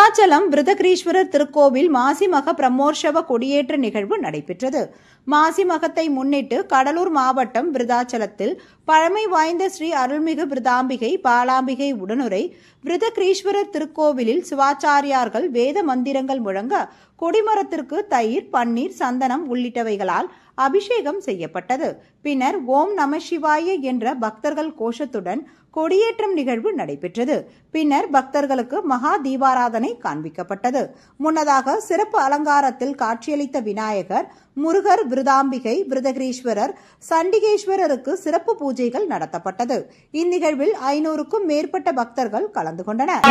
விருதாச்சலம் விருதகிரீஸ்வரர் திருக்கோவில் மாசிமக பிரம்மோற்சவ கொடியேற்ற நிகழ்வு நடைபெற்றது. மாசிமகத்தை முன்னிட்டு கடலூர் மாவட்டம் விருதாச்சலத்தில் பழமை வாய்ந்த ஸ்ரீ அருள்மிகு விருதாம்பிகை பாலாம்பிகை உடனுரை விருதகிரீஸ்வரர் திருக்கோவிலில் சிவாச்சாரியார்கள் வேத மந்திரங்கள் முழங்க கொடிமரத்திற்கு தயிர், பன்னீர், சந்தனம் உள்ளிட்டவைகளால் அபிஷேகம் செய்யப்பட்டது. பின்னர் ஓம் நம சிவாய என்ற பக்தர்கள் கோஷத்துடன் கொடியேற்றம் நிகழ்வு நடைபெற்றது. பின்னர் பக்தர்களுக்கு மகா தீபாராதனை காண்பிக்கப்பட்டது. முன்னதாக சிறப்பு அலங்காரத்தில் காட்சியளித்த விநாயகர், முருகர், விருதாம்பிகை, விருதகிரீஸ்வரர், சண்டிகேஸ்வரருக்கு சிறப்பு பூஜைகள் நடத்தப்பட்டது. இந்நிகழ்வில் 500க்கும் மேற்பட்ட பக்தர்கள் கலந்து கொண்டனர்.